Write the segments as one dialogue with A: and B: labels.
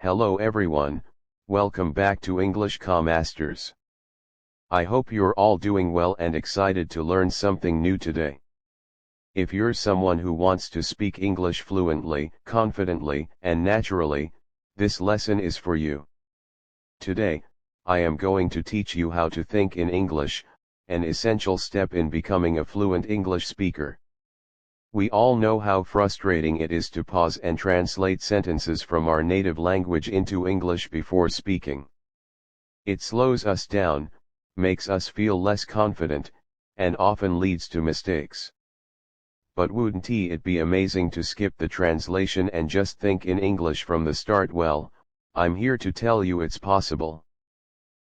A: Hello everyone, welcome back to English Masters. I hope you're all doing well and excited to learn something new today. If you're someone who wants to speak English fluently, confidently, and naturally, this lesson is for you. Today, I am going to teach you how to think in English, an essential step in becoming a fluent English speaker. We all know how frustrating it is to pause and translate sentences from our native language into English before speaking. It slows us down, makes us feel less confident, and often leads to mistakes. But wouldn't it be amazing to skip the translation and just think in English from the start? Well, I'm here to tell you it's possible.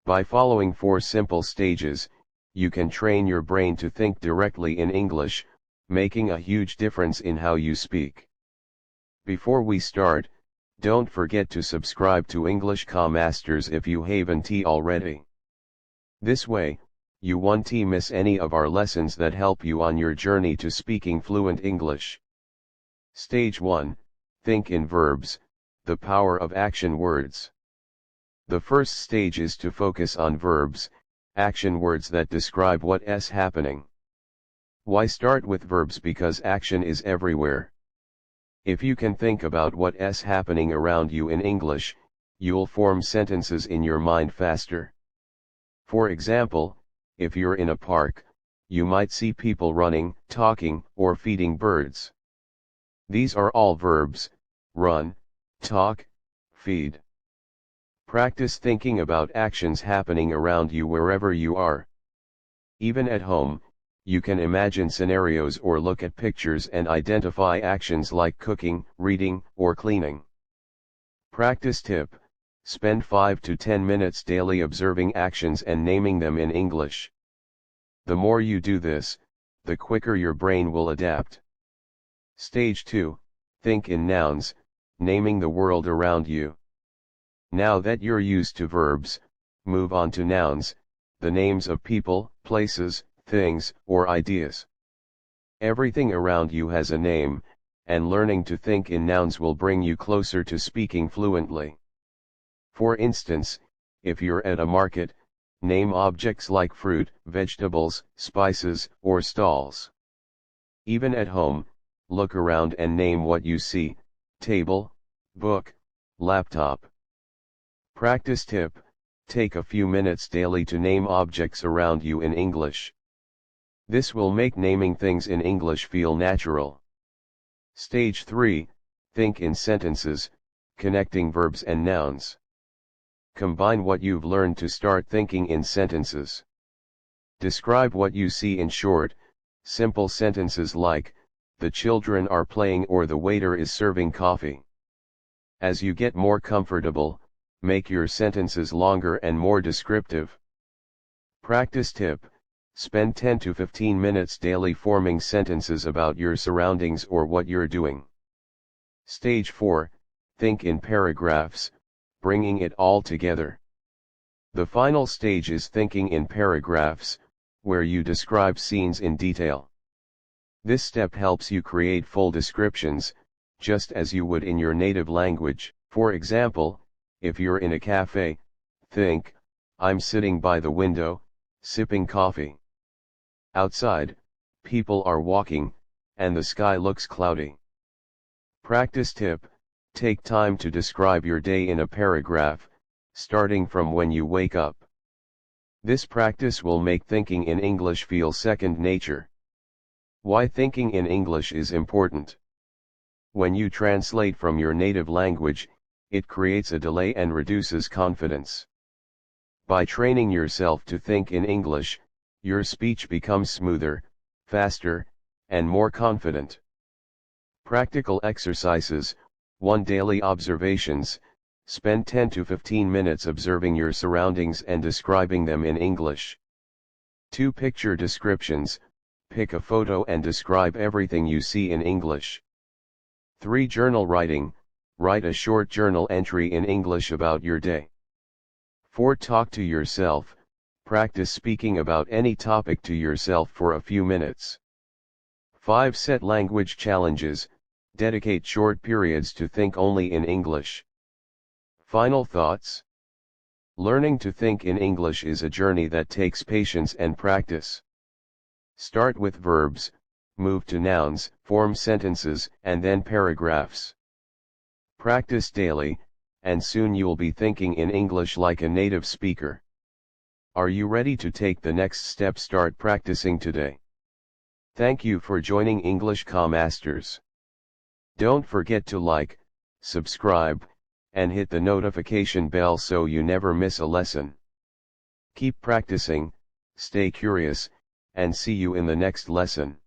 A: By following 4 simple stages, you can train your brain to think directly in English, making a huge difference in how you speak. Before we start, don't forget to subscribe to English Masters if you haven't already. This way, you won't miss any of our lessons that help you on your journey to speaking fluent English. Stage 1, think in verbs, the power of action words. The first stage is to focus on verbs, action words that describe what's happening. Why start with verbs? Because action is everywhere. If you can think about what's happening around you in English, you'll form sentences in your mind faster. For example, if you're in a park, you might see people running, talking, or feeding birds. These are all verbs: run, talk, feed. Practice thinking about actions happening around you wherever you are. Even at home, you can imagine scenarios or look at pictures and identify actions like cooking, reading, or cleaning. Practice tip: spend 5 to 10 minutes daily observing actions and naming them in English. The more you do this, the quicker your brain will adapt. Stage 2, think in nouns, naming the world around you. Now that you're used to verbs, move on to nouns, the names of people, places, things, or ideas. Everything around you has a name, and learning to think in nouns will bring you closer to speaking fluently. For instance, if you're at a market, name objects like fruit, vegetables, spices, or stalls. Even at home, look around and name what you see: table, book, laptop. Practice tip: take a few minutes daily to name objects around you in English. This will make naming things in English feel natural. Stage 3, think in sentences, connecting verbs and nouns. Combine what you've learned to start thinking in sentences. Describe what you see in short, simple sentences like, the children are playing or the waiter is serving coffee. As you get more comfortable, make your sentences longer and more descriptive. Practice tip: spend 10 to 15 minutes daily forming sentences about your surroundings or what you're doing. Stage 4, think in paragraphs, bringing it all together. The final stage is thinking in paragraphs, where you describe scenes in detail. This step helps you create full descriptions, just as you would in your native language. For example, if you're in a cafe, think, I'm sitting by the window, sipping coffee. Outside, people are walking, and the sky looks cloudy. Practice tip: take time to describe your day in a paragraph, starting from when you wake up. This practice will make thinking in English feel second nature. Why thinking in English is important. When you translate from your native language, it creates a delay and reduces confidence. By training yourself to think in English, your speech becomes smoother, faster, and more confident. Practical exercises: 1. Daily observations, spend 10 to 15 minutes observing your surroundings and describing them in English. 2. Picture descriptions, pick a photo and describe everything you see in English. 3. Journal writing, write a short journal entry in English about your day. 4. Talk to yourself, practice speaking about any topic to yourself for a few minutes. 5. Set language challenges, dedicate short periods to think only in English. Final thoughts? Learning to think in English is a journey that takes patience and practice. Start with verbs, move to nouns, form sentences, and then paragraphs. Practice daily, and soon you'll be thinking in English like a native speaker. Are you ready to take the next step? Start practicing today. Thank you for joining English Masters. Don't forget to like, subscribe, and hit the notification bell so you never miss a lesson. Keep practicing, stay curious, and see you in the next lesson.